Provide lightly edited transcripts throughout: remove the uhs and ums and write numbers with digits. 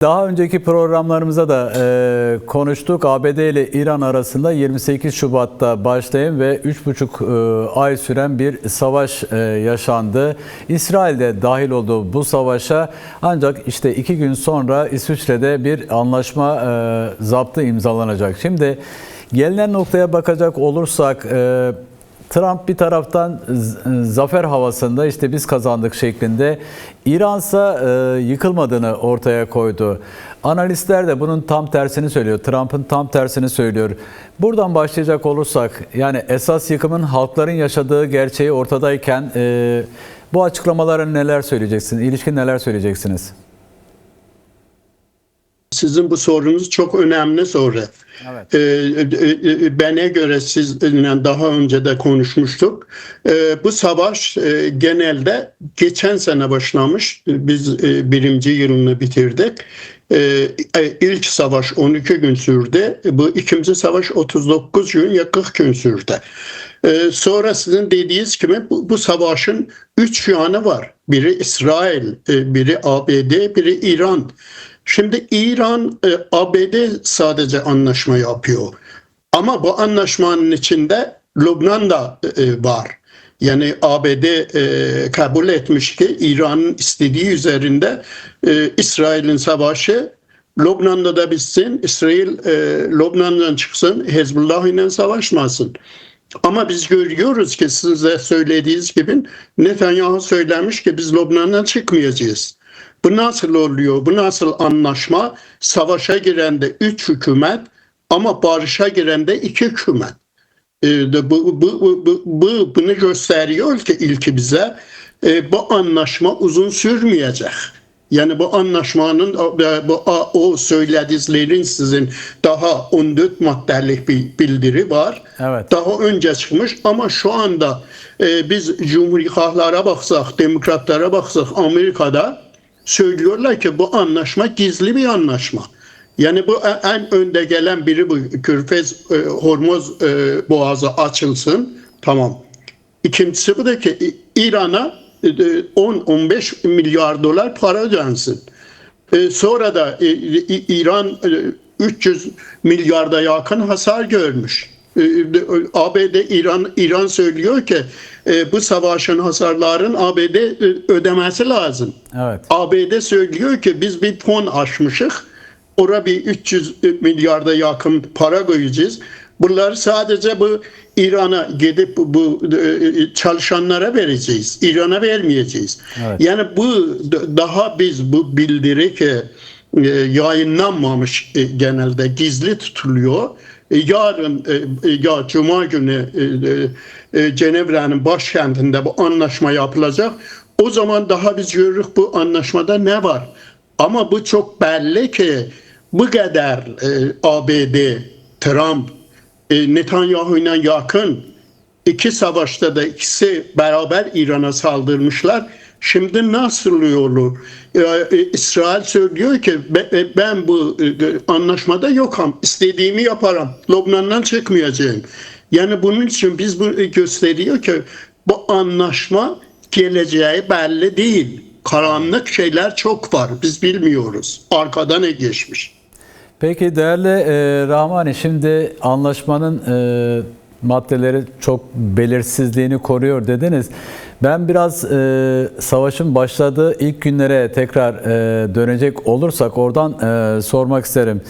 Daha önceki programlarımızda da konuştuk. ABD ile İran arasında 28 Şubat'ta başlayan ve 3,5 ay süren bir savaş yaşandı. İsrail de dahil oldu bu savaşa. Ancak işte 2 gün sonra İsviçre'de bir anlaşma zaptı imzalanacak. Şimdi gelinen noktaya bakacak olursak Trump bir taraftan zafer havasında işte biz kazandık şeklinde, İran'sa yıkılmadığını ortaya koydu. Analistler de bunun tam tersini söylüyor. Trump'ın tam tersini söylüyor. Buradan başlayacak olursak, yani esas yıkımın halkların yaşadığı gerçeği ortadayken bu açıklamalara neler söyleyeceksiniz? İlişkin neler söyleyeceksiniz? Sizin bu sorunuz çok önemli soru. Evet. Bana göre sizinle daha önce de konuşmuştuk. Bu savaş genelde geçen sene başlamış. Biz birinci yılını bitirdik. İlk savaş 12 gün sürdü. Bu ikinci savaş 39 gün ya 40 gün sürdü. Sonra sizin dediğiniz gibi bu savaşın 3 yanı var. Biri İsrail, biri ABD, biri İran. Şimdi İran, ABD sadece anlaşma yapıyor. Ama bu anlaşmanın içinde Lübnan da var. Yani ABD kabul etmiş ki İran'ın istediği üzerinde İsrail'in savaşı Lübnan'da da bitsin, İsrail Lübnan'dan çıksın, Hezbollah ile savaşmasın. Ama biz görüyoruz ki size söylediğiniz gibi Netanyahu söylemiş ki biz Lübnan'dan çıkmayacağız. Bu nasıl oluyor? Bu nasıl anlaşma? Savaşa girende 3 hükümet ama barışa girende 2 hükümet. Bunu gösteriyor ki ilki bize bu anlaşma uzun sürmeyecek. Yani bu anlaşmanın o söylediğinizlerin sizin daha 14 maddelik bir bildiri var. Evet. Daha önce çıkmış ama şu anda biz Cumhuriyetçilere baksak, Demokratlara baksak Amerika'da söylüyorlar ki bu anlaşma gizli bir anlaşma. Yani bu en önde gelen biri bu Körfez Hormuz boğazı açılsın. Tamam. İkincisi bu da ki İran'a 10-15 milyar dolar para ödensin. Sonra da İran 300 milyarda yakın hasar görmüş. ABD İran söylüyor ki bu savaşın hasarların ABD ödemesi lazım. Evet. ABD söylüyor ki biz bir fon açmışız. Oraya bir 300 milyarda yakın para koyacağız. Bunları sadece bu İran'a gidip bu çalışanlara vereceğiz. İran'a vermeyeceğiz. Evet. Yani bu daha biz bu bildiri ki yayınlanmamış, genelde gizli tutuluyor. Yarın ya Cuma günü Cenevre'nin başkentinde bu anlaşma yapılacak. O zaman daha biz görürüz bu anlaşmada ne var. Ama bu çok belli ki bu kadar ABD, Trump, Netanyahu ile yakın, iki savaşta da ikisi beraber İran'a saldırmışlar. Şimdi nasıl olur? İsrail söylüyor ki ben bu anlaşmada yokum. İstediğimi yaparım. Lübnan'dan çıkmayacağım. Yani bunun için biz bu gösteriyor ki bu anlaşma geleceği belli değil. Karanlık şeyler çok var. Biz bilmiyoruz. Arkada ne geçmiş? Peki değerli Rahmani, şimdi anlaşmanın maddeleri çok belirsizliğini koruyor dediniz. Ben biraz savaşın başladığı ilk günlere tekrar dönecek olursak oradan sormak isterim.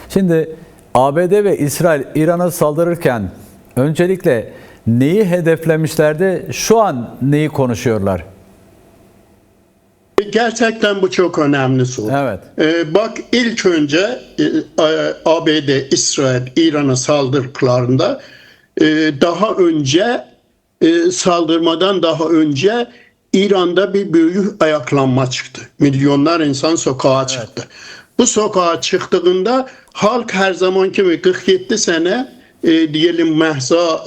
Şimdi ABD ve İsrail İran'a saldırırken öncelikle neyi hedeflemişlerdi? Şu an neyi konuşuyorlar? Gerçekten bu çok önemli soru. Evet. Bak ilk önce ABD, İsrail, İran'a saldırdıklarında daha önce saldırmadan daha önce İran'da bir büyük ayaklanma çıktı. Milyonlar insan sokağa çıktı. Evet. Bu sokağa çıktığında halk her zaman gibi 47 sene diyelim Mehsa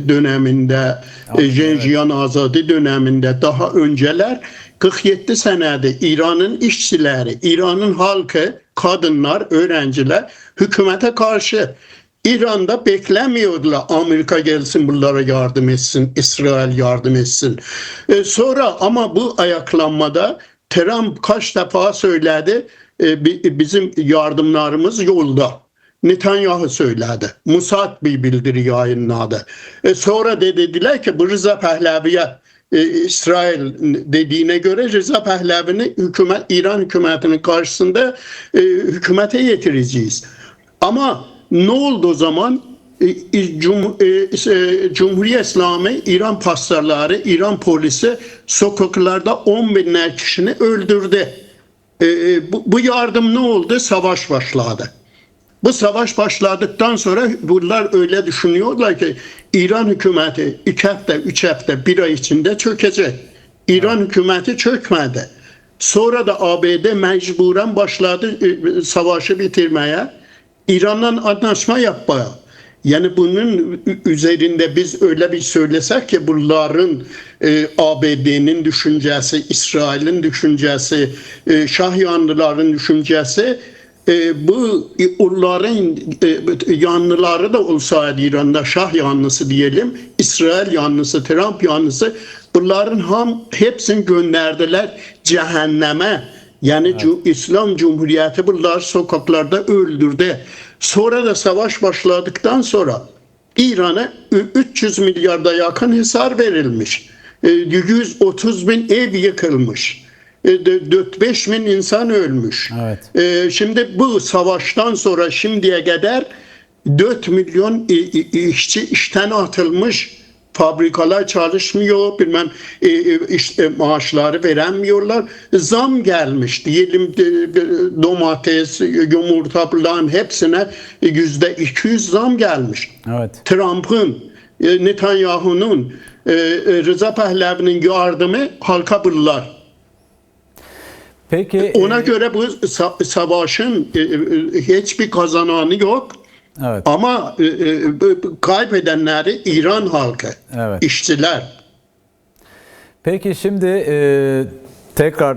döneminde, Jenjiyan Azadi döneminde daha önceler 47 senede İran'ın işçileri, İran'ın halkı, kadınlar, öğrenciler hükümete karşı İran'da beklemiyordular Amerika gelsin bunlara yardım etsin, İsrail yardım etsin. Sonra ama bu ayaklanmada Trump kaç defa söyledi bizim yardımlarımız yolda. Netanyahu söyledi. Musad bir bildiri yayınladı. Sonra dediler ki bu Rıza Pahlavi'ye İsrail dediğine göre Rıza Pahlavi'ni İran hükümetinin karşısında hükümete getireceğiz. Ama ne oldu o zaman? Cumhuriyet İslamı, İran pastorları, İran polisi sokaklarda 10 binler kişini öldürdü. Bu yardım ne oldu? Savaş başladı. Bu savaş başladıktan sonra bunlar öyle düşünüyorlar ki İran hükümeti 2 hafta, 3 hafta, 1 ay içinde çökecek. İran hükümeti çökmedi. Sonra da ABD mecburen başladı savaşı bitirmeye. İran'la anlaşma yapmaya. Yani bunun üzerinde biz öyle bir söylesek ki bunların ABD'nin düşüncesi, İsrail'in düşüncesi, Şahyanlıların düşüncesi, bu onların yanlıları da olsaydı İran'da Şah yanlısı diyelim, İsrail yanlısı, Trump yanlısı, bunların hepsini gönderdiler cehenneme. Yani evet. İslam Cumhuriyeti bunlar sokaklarda öldürdü. Sonra da savaş başladıktan sonra İran'a 300 milyarda yakın hisar verilmiş. 130 bin ev yıkılmış. 4-5 bin insan ölmüş. Evet. Şimdi bu savaştan sonra şimdiye kadar 4 milyon işçi işten atılmış. Fabrikalar çalışmıyor, bilmem maaşları veremiyorlar. Zam gelmiş diyelim domates, yumurta falan hepsine %200 zam gelmiş. Evet. Trump'ın, Netanyahu'nun, Rıza Pahlavi'nin yardımı halka bunlar. Peki ona göre bu savaşın hiçbir kazananı yok. Evet. Ama kaybedenleri İran halkı, evet. işçiler. Peki şimdi tekrar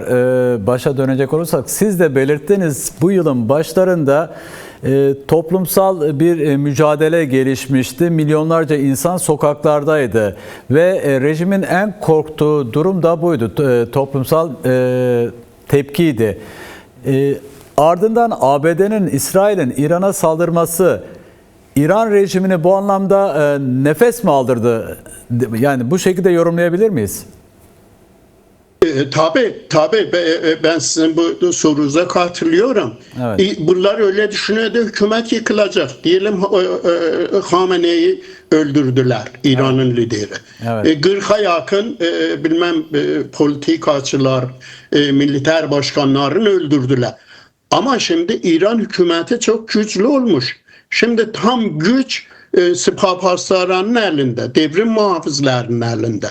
başa dönecek olursak, siz de belirttiniz, bu yılın başlarında toplumsal bir mücadele gelişmişti. Milyonlarca insan sokaklardaydı ve rejimin en korktuğu durum da buydu. Toplumsal tepkiydi. Ardından ABD'nin, İsrail'in İran'a saldırması İran rejimini bu anlamda nefes mi aldırdı? Yani bu şekilde yorumlayabilir miyiz? Tabii ben sizin bu sorunuza katılıyorum. Evet. Bunlar öyle düşünüyordu, hükümet yıkılacak. Diyelim Hamene'yi öldürdüler, İran'ın evet. lideri. Evet. 40'a yakın politikacılar, militer başkanlarını öldürdüler. Ama şimdi İran hükümeti çok güçlü olmuş. Şimdi tam güç Spahpaslarının elinde, devrim muhafızlarının elinde.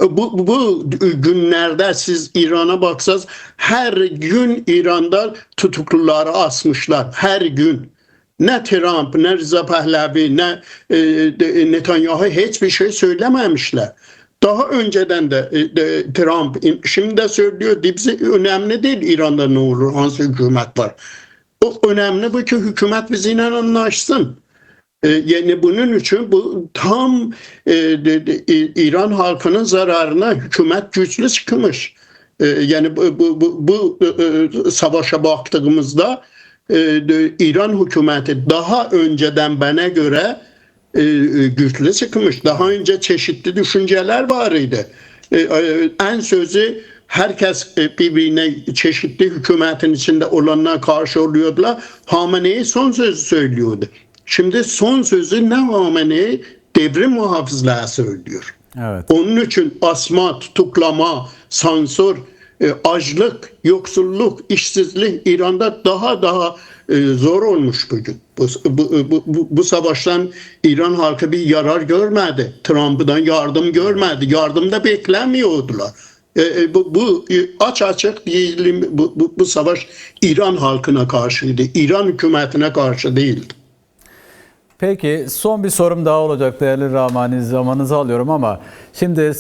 Bu günlerde siz İran'a baksanız her gün İran'da tutukluları asmışlar. Her gün. Ne Trump, ne Rıza Pahlavi, ne Netanyahu hiçbir şey söylememişler. Daha önceden de Trump şimdi de söylüyor, bize önemli değil İran'da ne olur, hangi hükümet var. O önemli bu ki hükümet bizimle anlaşsın. Yani bunun için bu tam İran halkının zararına hükümet güçlü çıkmış. Yani bu savaşa baktığımızda İran hükümeti daha önceden bana göre güçlü çıkmış. Daha önce çeşitli düşünceler var idi. En sözü herkes birbirine çeşitli hükümetin içinde olanlara karşı oluyordular. Hamenei son sözü söylüyordu. Şimdi son sözü ne Hamenei? Devrim muhafızlığı söylüyor. Evet. Onun için asma, tutuklama, sansür, açlık, yoksulluk, işsizlik İran'da daha zor olmuş bugün. Bu savaştan İran halkı bir yarar görmedi. Trump'dan yardım görmedi. Yardım da beklemiyordular. Bu açık diyelim, bu savaş İran halkına karşıydı. İran hükümetine karşı değildi. Peki son bir sorum daha olacak değerli Rahmani, zamanınızı alıyorum ama şimdi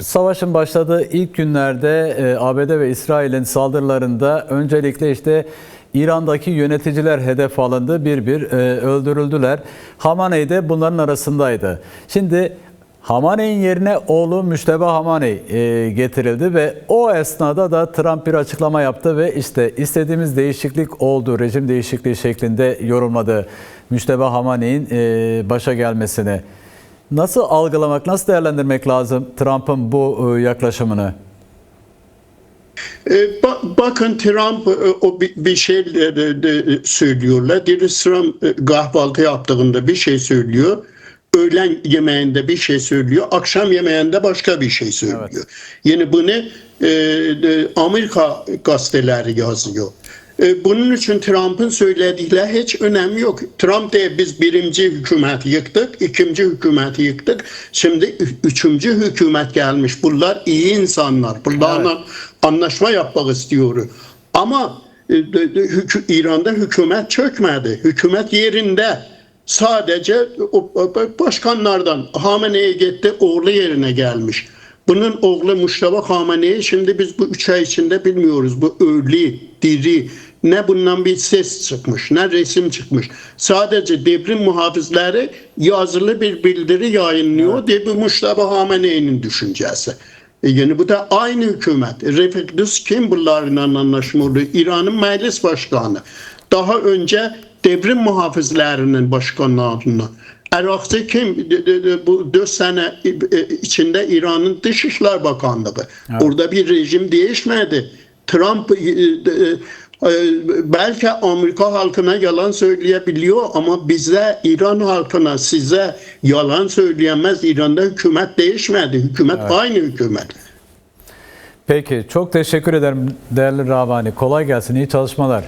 savaşın başladığı ilk günlerde ABD ve İsrail'in saldırılarında öncelikle işte İran'daki yöneticiler hedef alındı, bir öldürüldüler. Hamenei de bunların arasındaydı. Şimdi Hamaney'in yerine oğlu Müşteba Hamaney getirildi ve o esnada da Trump bir açıklama yaptı ve işte istediğimiz değişiklik oldu, rejim değişikliği şeklinde yorumladı Müşteba Hamaney'in başa gelmesini. Nasıl algılamak, nasıl değerlendirmek lazım Trump'ın bu yaklaşımını? Bakın Trump o bir şey söylüyorlar. Trump kahvaltı yaptığında bir şey söylüyor. Öğlen yemeğinde bir şey söylüyor. Akşam yemeğinde başka bir şey söylüyor. Evet. Yani bunu Amerika gazeteleri yazıyor. Bunun için Trump'ın söyledikleri hiç önemi yok. Trump diye biz birinci hükümeti yıktık, ikinci hükümeti yıktık. Şimdi üçüncü hükümet gelmiş. Bunlar iyi insanlar. Bunlarla evet, anlaşma yapmak istiyor. Ama İran'da hükümet çökmedi. Hükümet yerinde. Sadece başkanlardan Hamene'ye gitti, oğlu yerine gelmiş. Bunun oğlu Müşteba Hamene'yi şimdi biz bu 3 ay içinde bilmiyoruz. Bu ölü, diri, ne bundan bir ses çıkmış, ne resim çıkmış. Sadece devrim muhafızları yazılı bir bildiri yayınlıyor. Evet. Bu Müşteba Hamene'nin düşüncesi. Yani bu da aynı hükümet. Refik Düz kim bunlarla anlaşmalı? İran'ın meclis başkanı. Daha önce devrim muhafızlarının başkanlığına. Irak'ta kim? Bu 4 sene içinde İran'ın Dışişler Bakanlığı. Evet. Orada bir rejim değişmedi. Trump belki Amerika halkına yalan söyleyebiliyor ama bize, İran halkına, size yalan söyleyemez. İran'da hükümet değişmedi. Hükümet evet, aynı hükümet. Peki, çok teşekkür ederim değerli Rabani. Kolay gelsin, iyi çalışmalar.